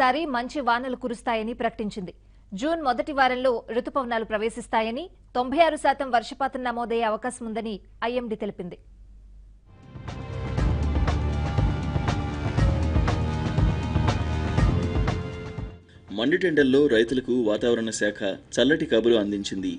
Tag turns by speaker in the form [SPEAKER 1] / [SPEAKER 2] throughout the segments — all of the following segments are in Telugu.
[SPEAKER 1] సారి మంచి వానలు కురుస్తాయని ప్రకటించింది. జూన్ మొదటి వారంలో రుతుపవనాలు ప్రవేశిస్తాయని 96% వర్షపాతం నమోదయ్యే అవకాశం ఉందని ఐఎండీ తెలిపింది.
[SPEAKER 2] మండుటెండల్లో రైతులకు వాతావరణ శాఖ చల్లటి కబురు అందించింది.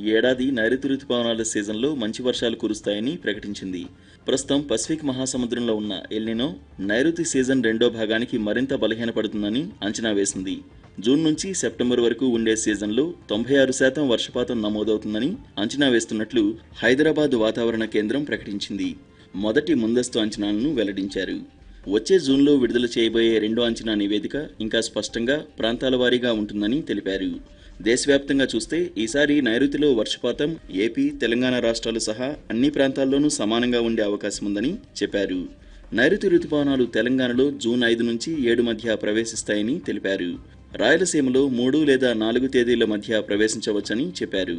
[SPEAKER 2] ఈ ఏడాది నైరుతి రుతుపవనాల సీజన్లో మంచి వర్షాలు కురుస్తాయని ప్రకటించింది. ప్రస్తుతం పసిఫిక్ మహాసముద్రంలో ఉన్న ఎల్నినో నైరుతి సీజన్ రెండో భాగానికి మరింత బలహీనపడుతుందని అంచనా వేసింది. జూన్ నుంచి సెప్టెంబర్ వరకు ఉండే సీజన్లో 96% వర్షపాతం నమోదవుతుందని అంచనా వేస్తున్నట్లు హైదరాబాద్ వాతావరణ కేంద్రం ప్రకటించింది. మొదటి ముందస్తు అంచనాలను వెల్లడించారు. వచ్చే జూన్లో విడుదల చేయబోయే రెండో అంచనా నివేదిక ఇంకా స్పష్టంగా ప్రాంతాల వారీగా ఉంటుందని తెలిపారు. దేశవ్యాప్తంగా చూస్తే ఈసారి నైరుతిలో వర్షపాతం ఏపీ, తెలంగాణ రాష్ట్రాలు సహా అన్ని ప్రాంతాల్లోనూ సమానంగా ఉండే అవకాశం ఉందని చెప్పారు. నైరుతి రుతుపవనాలు తెలంగాణలో జూన్ 5 నుంచి 7 మధ్య ప్రవేశిస్తాయని తెలిపారు. రాయలసీమలో 3 లేదా 4 తేదీల మధ్య ప్రవేశించవచ్చని చెప్పారు.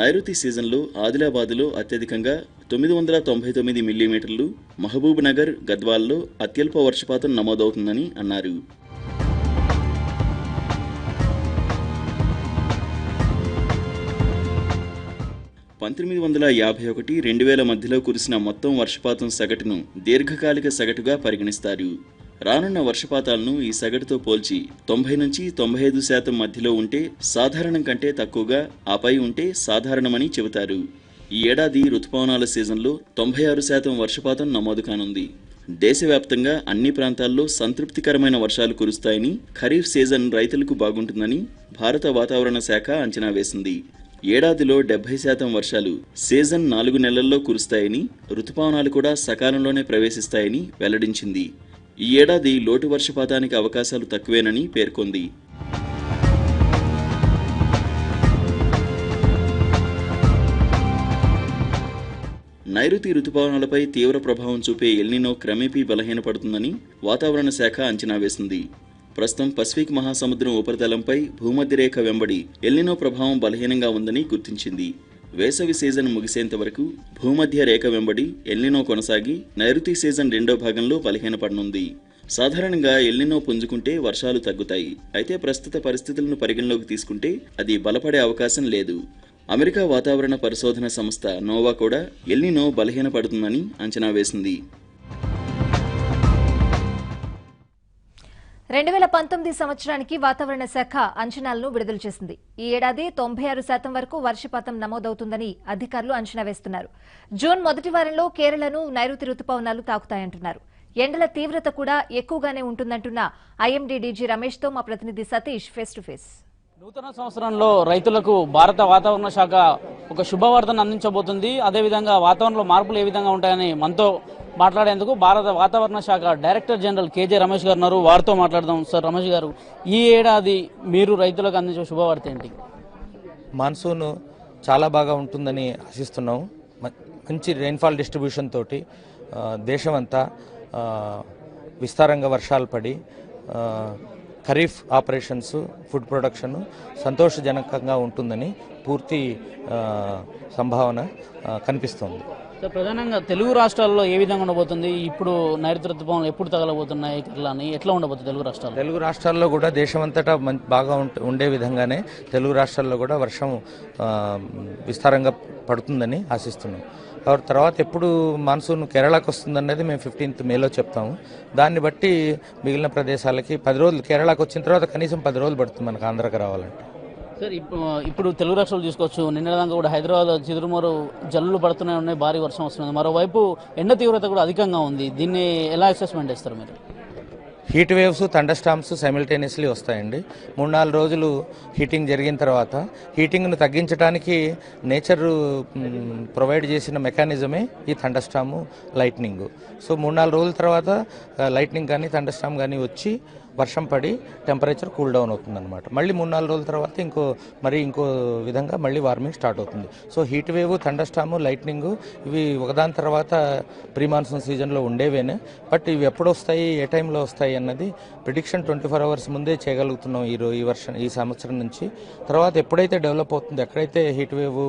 [SPEAKER 2] నైరుతి సీజన్లో ఆదిలాబాద్లో అత్యధికంగా 999 మిల్లీమీటర్లు, మహబూబ్ నగర్, గద్వాల్లో అత్యల్ప వర్షపాతం నమోదవుతుందని అన్నారు. 1951-2000 మధ్యలో కురిసిన మొత్తం వర్షపాతం సగటును దీర్ఘకాలిక సగటుగా పరిగణిస్తారు. రానున్న వర్షపాతాలను ఈ సగటుతో పోల్చి 90 నుంచి 95% మధ్యలో ఉంటే సాధారణం కంటే తక్కువగా, ఆపై ఉంటే సాధారణమని చెబుతారు. ఈ ఏడాది రుతుపవనాల సీజన్లో 96% వర్షపాతం నమోదు కానుంది. దేశవ్యాప్తంగా అన్ని ప్రాంతాల్లో సంతృప్తికరమైన వర్షాలు కురుస్తాయని, ఖరీఫ్ సీజన్ రైతులకు బాగుంటుందని భారత వాతావరణ శాఖ అంచనా వేసింది. ఏడాదిలో 70% వర్షాలు సీజన్ 4 నెలల్లో కురుస్తాయని, రుతుపవనాలు కూడా సకాలంలోనే ప్రవేశిస్తాయని వెల్లడించింది. ఈ ఏడాది లోటు వర్షపాతానికి అవకాశాలు తక్కువేనని పేర్కొంది. నైరుతి రుతుపవనాలపై తీవ్ర ప్రభావం చూపే ఎల్నినో క్రమేపీ బలహీనపడుతుందని వాతావరణ శాఖ అంచనా వేసింది. ప్రస్తుతం పసిఫిక్ మహాసముద్రం ఉపరితలంపై భూమధ్యరేఖ వెంబడి ఎల్నినో ప్రభావం బలహీనంగా ఉందని గుర్తించింది. వేసవి సీజన్ ముగిసేంత వరకు భూమధ్య రేఖ వెంబడి ఎల్నినో కొనసాగి నైరుతి సీజన్ రెండో భాగంలో బలహీనపడనుంది. సాధారణంగా ఎల్నినో పుంజుకుంటే వర్షాలు తగ్గుతాయి. అయితే ప్రస్తుత పరిస్థితులను పరిగణలోకి తీసుకుంటే అది బలపడే అవకాశం లేదు. అమెరికా వాతావరణ పరిశోధన సంస్థ నోవా కూడా ఎల్నినో బలహీనపడుతుందని అంచనా వేసింది.
[SPEAKER 1] 2019 సంవత్సరానికి వాతావరణ శాఖ అంచనాలను విడుదల చేసింది. ఈ ఏడాది 96% వరకు వర్షపాతం నమోదవుతుందని అధికారులు అంచనా వేస్తున్నారు. జూన్ మొదటి వారంలో కేరళను నైరుతి రుతుపవనాలు తాకుతాయంటున్నారు. ఎండల తీవ్రత కూడా ఎక్కువగానే ఉంటుందంటున్న ఐఎండీ డీజీ రమేష్తో మా ప్రతినిధి సతీష్ ఫేస్ టు ఫేస్.
[SPEAKER 3] నూతన సంవత్సరంలో రైతులకు భారత వాతావరణ శాఖ ఒక శుభవార్తను అందించబోతుంది. అదేవిధంగా వాతావరణంలో మార్పులు ఏ విధంగా ఉంటాయని మనతో మాట్లాడేందుకు భారత వాతావరణ శాఖ డైరెక్టర్ జనరల్ కేజే రమేష్ గారు ఉన్నారు. వారితో మాట్లాడదాం. సార్ రమేష్ గారు, ఈ ఏడాది మీరు రైతులకు అందించే శుభవార్త ఏంటి?
[SPEAKER 4] మాన్సూన్ చాలా బాగా ఉంటుందని ఆశిస్తున్నాము. మంచి రెయిన్ఫాల్ డిస్ట్రిబ్యూషన్ తోటి దేశమంతా విస్తారంగా వర్షాలు పడి ఖరీఫ్ ఆపరేషన్స్, ఫుడ్ ప్రొడక్షన్ సంతోషజనకంగా ఉంటుందని పూర్తి సంభావన కనిపిస్తోంది.
[SPEAKER 3] సార్, ప్రధానంగా తెలుగు రాష్ట్రాల్లో ఏ విధంగా ఉండబోతుంది? ఇప్పుడు నైరుతి రుతుపవనాలు ఎప్పుడు తగలబోతున్నాయి, కేరళని ఎట్లా ఉండబోతుంది తెలుగు
[SPEAKER 4] రాష్ట్రాల్లో కూడా దేశమంతటా బాగా ఉండే విధంగానే తెలుగు రాష్ట్రాల్లో కూడా వర్షం విస్తారంగా పడుతుందని ఆశిస్తున్నాం. తర్వాత ఎప్పుడు మాన్సూన్ కేరళకు వస్తుందనేది మేము 15th మేలో చెప్తాము. దాన్ని బట్టి మిగిలిన ప్రదేశాలకి 10 రోజులు, కేరళకు వచ్చిన తర్వాత కనీసం 10 రోజులు పడుతుంది మనకు ఆంధ్రాకి రావాలంటే.
[SPEAKER 3] సార్, ఇప్పుడు తెలుగు రాష్ట్రాలు చూసుకోవచ్చు. నిన్నదాకా కూడా హైదరాబాద్ చిరుమరు జల్లులు పడుతూనే ఉన్నాయి, భారీ వర్షం వస్తుంది. మరోవైపు ఎండ తీవ్రత కూడా అధికంగా ఉంది. దీన్ని ఎలా అసెస్మెంట్ చేస్తారు మీరు?
[SPEAKER 4] Heat waves, thunder storms simultaneously వస్తాయండి. 3-4 రోజులు హీటింగ్ జరిగిన తర్వాత హీటింగ్ను తగ్గించడానికి నేచర్ ప్రొవైడ్ చేసిన మెకానిజమే ఈ థండర్ స్టార్మ్, లైట్నింగ్. సో 3-4 రోజుల తర్వాత లైట్నింగ్ కానీ థండర్ స్టార్మ్ కానీ వచ్చి వర్షం పడి టెంపరేచర్ కూల్ డౌన్ అవుతుందన్నమాట. మళ్ళీ 3-4 రోజుల తర్వాత ఇంకో విధంగా మళ్ళీ వార్మింగ్ స్టార్ట్ అవుతుంది. So heat wave, thunder Storm, lightning ఇవి ఒకదాని తర్వాత ప్రీ మాన్సూన్ సీజన్లో ఉండేవేనే. బట్ ఇవి ఎప్పుడు వస్తాయి, ఏ టైంలో వస్తాయి అన్నది ప్రిడిక్షన్ 24 hours ముందే చేయగలుగుతున్నాం ఈ సంవత్సరం నుంచి. తర్వాత ఎప్పుడైతే డెవలప్ అవుతుందో, ఎక్కడైతే హీట్ వేవ్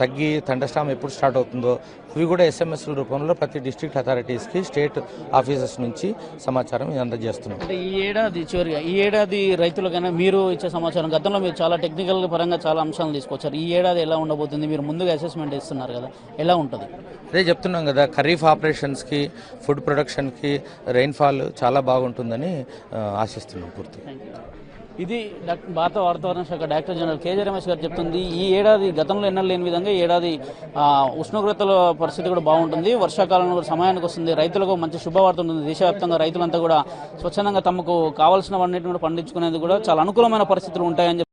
[SPEAKER 4] తగ్గి థండర్స్టార్మ్ ఎప్పుడు స్టార్ట్ అవుతుందో అవి కూడా SMS రూపంలో ప్రతి డిస్ట్రిక్ట్ అథారిటీస్కి స్టేట్ ఆఫీసర్స్ నుంచి సమాచారం అందజేస్తున్నాం.
[SPEAKER 3] అంటే ఈ ఏడాది రైతులకైనా మీరు ఇచ్చే సమాచారం, గతంలో మీరు చాలా టెక్నికల్ పరంగా చాలా అంశాలను తీసుకొచ్చారు. ఈ ఏడాది ఎలా ఉండబోతుంది? మీరు ముందుగా అసెస్మెంట్ ఇస్తున్నారు కదా, ఎలా ఉంటుంది?
[SPEAKER 4] అదే చెప్తున్నాం కదా, ఖరీఫ్ ఆపరేషన్స్కి, ఫుడ్ ప్రొడక్షన్కి రెయిన్ఫాల్ చాలా బాగుంటుందని ఆశిస్తున్నాం పూర్తిగా.
[SPEAKER 3] ఇది భారత వాతావరణ శాఖ డైరెక్టర్ జనరల్ కేజే రమేష్ గారు చెప్తుంది. ఈ ఏడాది గతంలో ఎన్నడూ లేని విధంగా ఈ ఏడాది ఉష్ణోగ్రతల పరిస్థితి కూడా బాగుంటుంది. వర్షాకాలంలో కూడా సమయానికి వస్తుంది. రైతులకు మంచి శుభవార్త ఉంటుంది. దేశవ్యాప్తంగా రైతులంతా కూడా స్వచ్ఛందంగా తమకు కావాల్సినవన్నిటిని కూడా పండించుకునేందుకు కూడా చాలా అనుకూలమైన పరిస్థితులు ఉంటాయని